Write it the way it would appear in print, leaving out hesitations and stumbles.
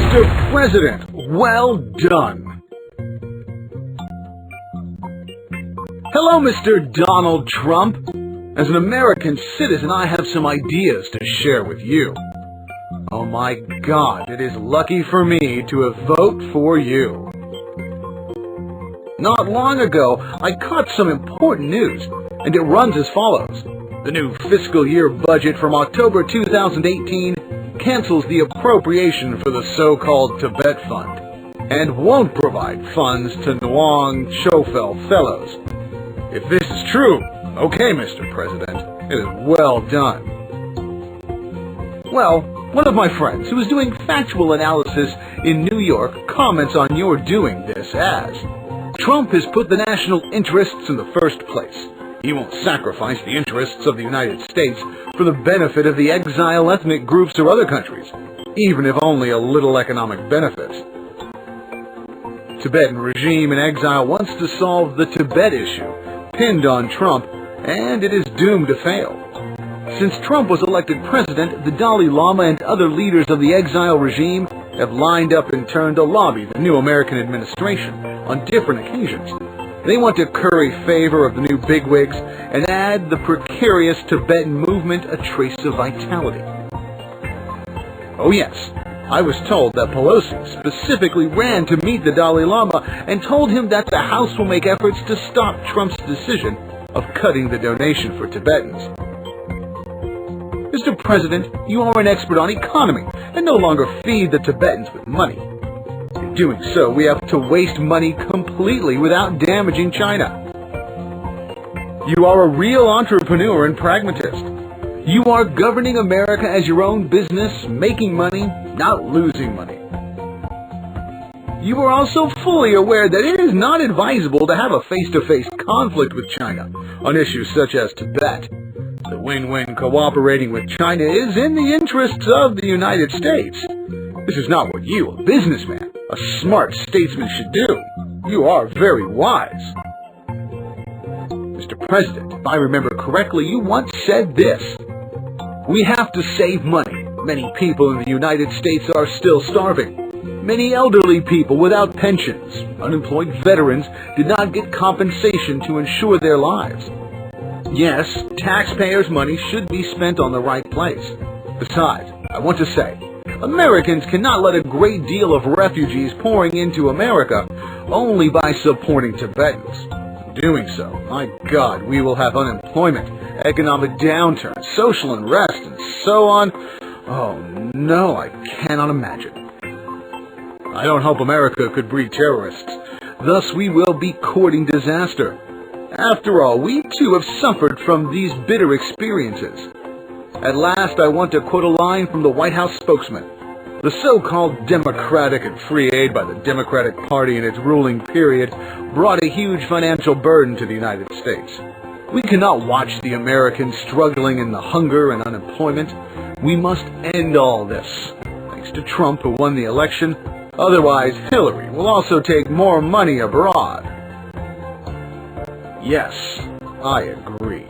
Mr. President, well done. Hello, Mr. Donald Trump. As an American citizen, I have some ideas to share with you. Oh my God, it is lucky for me to have voted for you. Not long ago, I caught some important news, and it runs as follows. The new fiscal year budget from October 2018 cancels the appropriation for the so-called Tibet Fund, and won't provide funds to Newang Chofel Fellows. If this is true, okay, Mr. President, it is well done. Well, one of my friends who is doing factual analysis in New York comments on your doing this as, Trump has put the national interests in the first place. He won't sacrifice the interests of the United States for the benefit of the exile ethnic groups or other countries, even if only a little economic benefit. Tibetan regime in exile wants to solve the Tibet issue, pinned on Trump, and it is doomed to fail. Since Trump was elected president, the Dalai Lama and other leaders of the exile regime have lined up in turn to lobby the new American administration on different occasions. They want to curry favor of the new bigwigs and add the precarious Tibetan movement a trace of vitality. Oh yes, I was told that Pelosi specifically ran to meet the Dalai Lama and told him that the House will make efforts to stop Trump's decision of cutting the donation for Tibetans. Mr. President, you are an expert on economy and no longer feed the Tibetans with money. In doing so, we have to waste money completely without damaging China. You are a real entrepreneur and pragmatist. You are governing America as your own business, making money, not losing money. You are also fully aware that it is not advisable to have a face-to-face conflict with China on issues such as Tibet. The win-win cooperating with China is in the interests of the United States. This is not what you, a businessman, a smart statesman, should do. You are very wise. Mr. President, if I remember correctly, you once said this. We have to save money. Many people in the United States are still starving. Many elderly people without pensions, unemployed veterans did not get compensation to ensure their lives. Yes, taxpayers' money should be spent on the right place. Besides, I want to say, Americans cannot let a great deal of refugees pouring into America only by supporting Tibetans. In doing so, my God, we will have unemployment, economic downturn, social unrest, and so on. Oh no, I cannot imagine. I don't hope America could breed terrorists. Thus we will be courting disaster. After all, we too have suffered from these bitter experiences. At last, I want to quote a line from the White House spokesman. The so-called democratic and free aid by the Democratic Party in its ruling period brought a huge financial burden to the United States. We cannot watch the Americans struggling in the hunger and unemployment. We must end all this. Thanks to Trump, who won the election. Otherwise, Hillary will also take more money abroad. Yes, I agree.